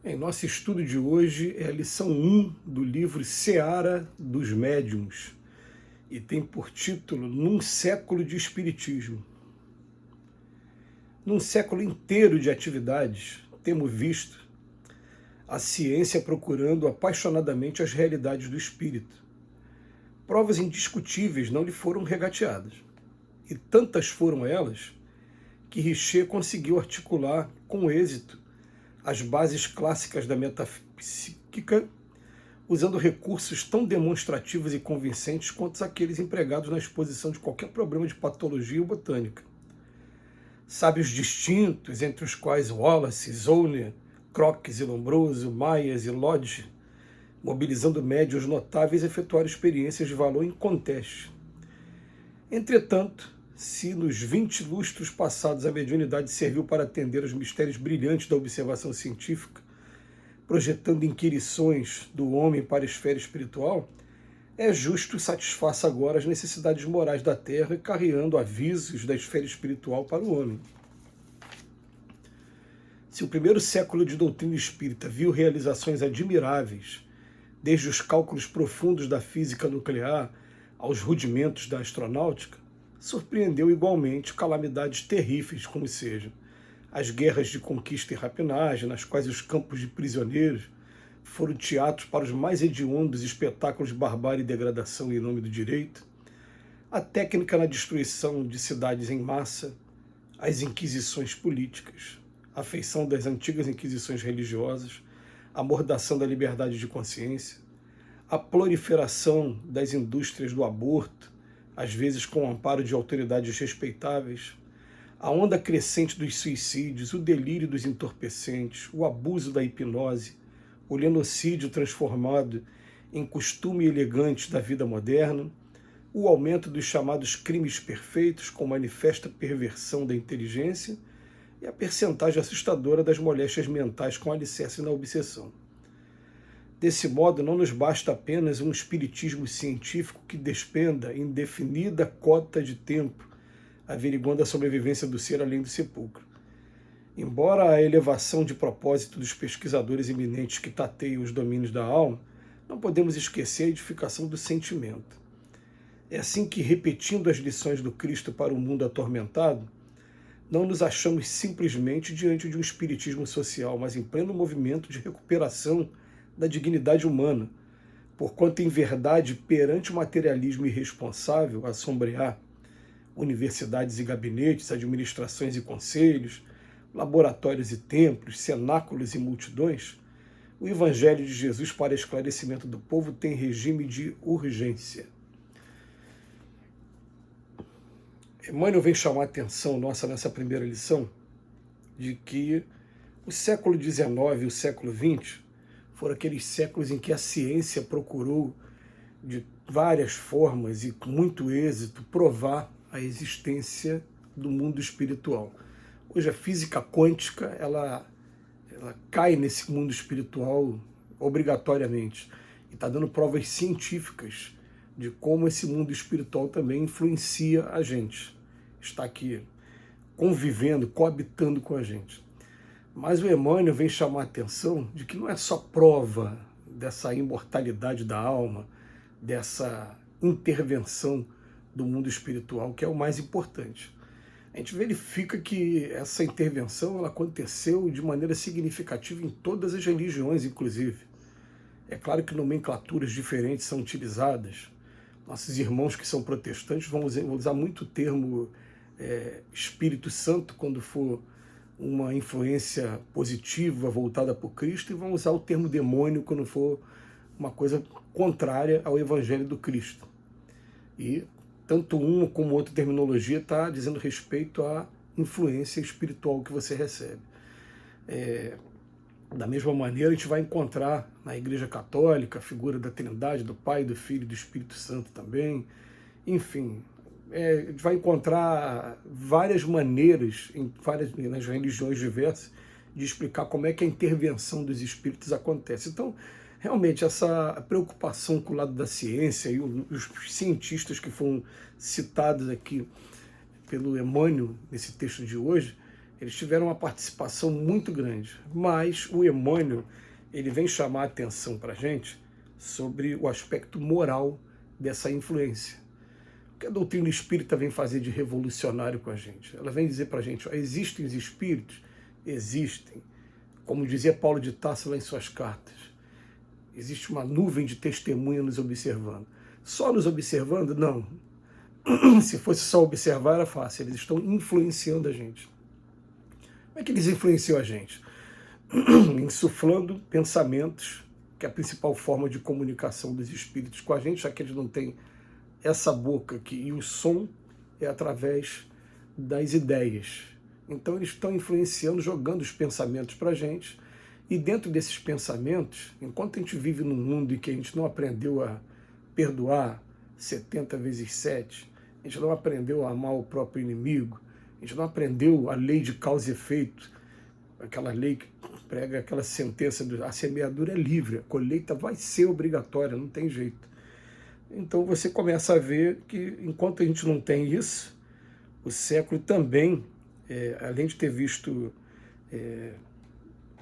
Em nosso estudo de hoje é a lição 1 do livro Seara dos Médiuns e tem por título Num Século de Espiritismo. Num século inteiro de atividades, temos visto a ciência procurando apaixonadamente as realidades do espírito. Provas indiscutíveis não lhe foram regateadas, e tantas foram elas que Richer conseguiu articular com êxito as bases clássicas da metafísica, usando recursos tão demonstrativos e convincentes quanto aqueles empregados na exposição de qualquer problema de patologia ou botânica. Sábios distintos, entre os quais Wallace, Zollner, Crookes e Lombroso, Myers e Lodge, mobilizando médiuns notáveis, efetuaram experiências de valor inconteste. Entretanto, se nos 20 lustros passados a mediunidade serviu para atender aos mistérios brilhantes da observação científica, projetando inquirições do homem para a esfera espiritual, é justo satisfaça agora as necessidades morais da Terra, carreando avisos da esfera espiritual para o homem. Se o primeiro século de doutrina espírita viu realizações admiráveis, desde os cálculos profundos da física nuclear aos rudimentos da astronáutica, surpreendeu igualmente calamidades terríveis, como sejam as guerras de conquista e rapinagem, nas quais os campos de prisioneiros foram teatros para os mais hediondos espetáculos de barbárie e degradação em nome do direito, a técnica na destruição de cidades em massa, as inquisições políticas, a feição das antigas inquisições religiosas, a mordação da liberdade de consciência, a proliferação das indústrias do aborto, às vezes com o amparo de autoridades respeitáveis, a onda crescente dos suicídios, o delírio dos entorpecentes, o abuso da hipnose, o genocídio transformado em costume elegante da vida moderna, o aumento dos chamados crimes perfeitos com manifesta perversão da inteligência e a percentagem assustadora das moléstias mentais com alicerce na obsessão. Desse modo, não nos basta apenas um espiritismo científico que despenda indefinida cota de tempo averiguando a sobrevivência do ser além do sepulcro. Embora a elevação de propósito dos pesquisadores eminentes que tateiam os domínios da alma, não podemos esquecer a edificação do sentimento. É assim que, repetindo as lições do Cristo para o mundo atormentado, não nos achamos simplesmente diante de um espiritismo social, mas em pleno movimento de recuperação da dignidade humana, porquanto em verdade, perante o materialismo irresponsável a sombrear universidades e gabinetes, administrações e conselhos, laboratórios e templos, cenáculos e multidões, o Evangelho de Jesus para esclarecimento do povo tem regime de urgência. Emmanuel vem chamar a atenção nossa nessa primeira lição de que o século XIX e o século XX foram aqueles séculos em que a ciência procurou, de várias formas e com muito êxito, provar a existência do mundo espiritual. Hoje a física quântica, ela cai nesse mundo espiritual obrigatoriamente e está dando provas científicas de como esse mundo espiritual também influencia a gente. Está aqui convivendo, coabitando com a gente. Mas o Emmanuel vem chamar a atenção de que não é só prova dessa imortalidade da alma, dessa intervenção do mundo espiritual, que é o mais importante. A gente verifica que essa intervenção ela aconteceu de maneira significativa em todas as religiões, inclusive. É claro que nomenclaturas diferentes são utilizadas. Nossos irmãos que são protestantes vão usar muito o termo Espírito Santo quando for uma influência positiva voltada por Cristo, e vão usar o termo demônio quando for uma coisa contrária ao Evangelho do Cristo. E tanto uma como outra terminologia está dizendo respeito à influência espiritual que você recebe. Da mesma maneira, a gente vai encontrar na Igreja Católica a figura da Trindade, do Pai, do Filho e do Espírito Santo também. Enfim, a gente vai encontrar várias maneiras, nas religiões diversas, de explicar como é que a intervenção dos espíritos acontece. Então, realmente, essa preocupação com o lado da ciência e os cientistas que foram citados aqui pelo Emmanuel nesse texto de hoje, eles tiveram uma participação muito grande, mas o Emmanuel, ele vem chamar a atenção para a gente sobre o aspecto moral dessa influência. O que a doutrina espírita vem fazer de revolucionário com a gente? Ela vem dizer para a gente, ó, existem os espíritos? Existem. Como dizia Paulo de Tarso lá em suas cartas, existe uma nuvem de testemunha nos observando. Só nos observando? Não. Se fosse só observar era fácil, eles estão influenciando a gente. Como é que eles influenciam a gente? Insuflando pensamentos, que é a principal forma de comunicação dos espíritos com a gente, já que eles não têm essa boca aqui, e o som é através das ideias. Então eles estão influenciando, jogando os pensamentos para a gente, e dentro desses pensamentos, enquanto a gente vive num mundo em que a gente não aprendeu a perdoar 70 vezes 7, a gente não aprendeu a amar o próprio inimigo, a gente não aprendeu a lei de causa e efeito, aquela lei que prega aquela sentença, a semeadura é livre, a colheita vai ser obrigatória, não tem jeito. Então você começa a ver que, enquanto a gente não tem isso, o século também, além de ter visto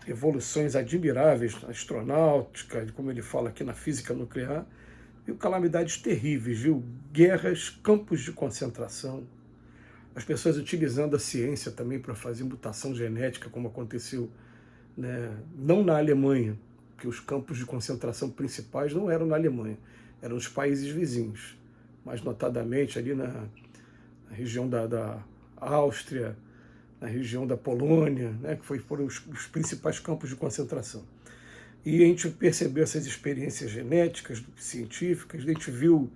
evoluções admiráveis na astronáutica, como ele fala aqui na física nuclear, viu calamidades terríveis, viu guerras, campos de concentração, as pessoas utilizando a ciência também para fazer mutação genética, como aconteceu, né, não na Alemanha, porque os campos de concentração principais não eram na Alemanha, eram os países vizinhos, mais notadamente ali na região da Áustria, na região da Polônia, né, que foram os principais campos de concentração. E a gente percebeu essas experiências genéticas, científicas, a gente viu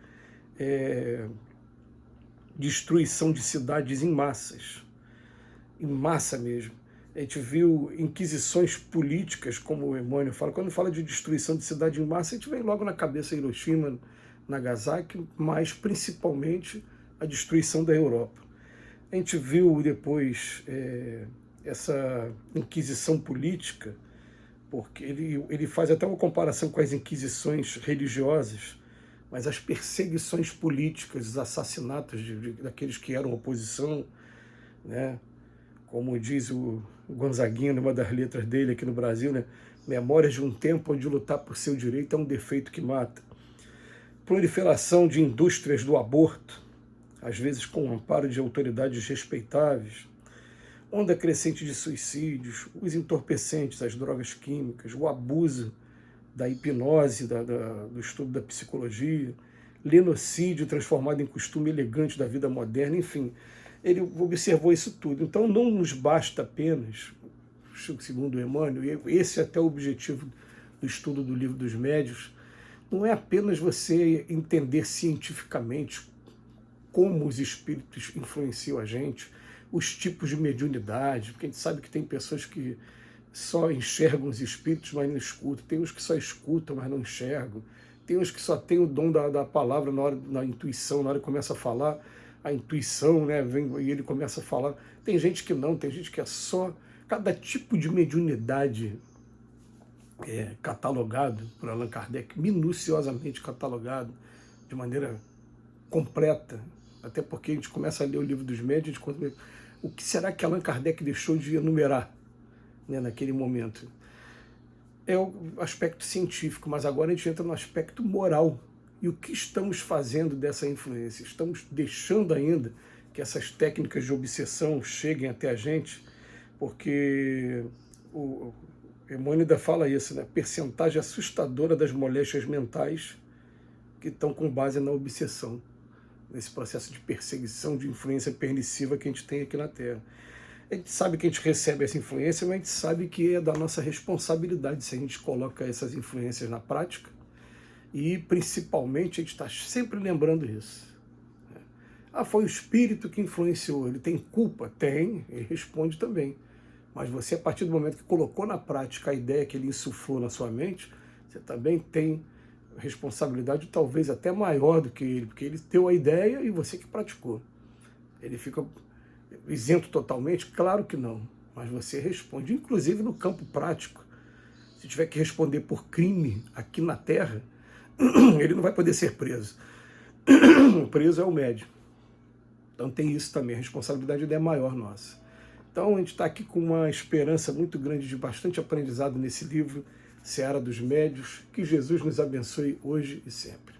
destruição de cidades em massas, em massa mesmo. A gente viu inquisições políticas, como o Emmanuel fala. Quando fala de destruição de cidade em massa, a gente vem logo na cabeça Hiroshima, Nagasaki, mas principalmente a destruição da Europa. A gente viu depois essa inquisição política, porque ele faz até uma comparação com as inquisições religiosas, mas as perseguições políticas, os assassinatos daqueles que eram oposição, né? Como diz o Gonzaguinha, numa das letras dele aqui no Brasil, né? Memórias de um tempo onde lutar por seu direito é um defeito que mata. Proliferação de indústrias do aborto, às vezes com o amparo de autoridades respeitáveis, onda crescente de suicídios, os entorpecentes, as drogas químicas, o abuso da hipnose, do estudo da psicologia, lenocídio transformado em costume elegante da vida moderna, enfim, ele observou isso tudo. Então não nos basta apenas, segundo o Emmanuel, e esse é até o objetivo do estudo do Livro dos Médiuns, não é apenas você entender cientificamente como os espíritos influenciam a gente, os tipos de mediunidade, porque a gente sabe que tem pessoas que só enxergam os espíritos, mas não escutam, tem uns que só escutam, mas não enxergam, tem uns que só têm o dom da palavra na intuição, na hora que começa a falar, a intuição, né, vem e ele começa a falar. Tem gente que não, tem gente que é só... Cada tipo de mediunidade catalogado por Allan Kardec, minuciosamente catalogado, de maneira completa, até porque a gente começa a ler o Livro dos Médiuns, o que será que Allan Kardec deixou de enumerar, né, naquele momento? É o aspecto científico, mas agora a gente entra no aspecto moral. E o que estamos fazendo dessa influência? Estamos deixando ainda que essas técnicas de obsessão cheguem até a gente, porque o Emmanuel ainda fala isso, né? Percentagem assustadora das moléstias mentais que estão com base na obsessão, nesse processo de perseguição, de influência permissiva que a gente tem aqui na Terra. A gente sabe que a gente recebe essa influência, mas a gente sabe que é da nossa responsabilidade se a gente coloca essas influências na prática, e principalmente a gente está sempre lembrando isso. Ah, foi o espírito que influenciou, ele tem culpa? Tem, ele responde também. Mas você, a partir do momento que colocou na prática a ideia que ele insuflou na sua mente, você também tem responsabilidade talvez até maior do que ele, porque ele deu a ideia e você que praticou. Ele fica isento totalmente? Claro que não, mas você responde, inclusive no campo prático. Se tiver que responder por crime aqui na Terra, ele não vai poder ser preso. O preso é o médium. Então tem isso também, a responsabilidade é maior nossa. Então, a gente está aqui com uma esperança muito grande de bastante aprendizado nesse livro, Seara dos Médios. Que Jesus nos abençoe hoje e sempre.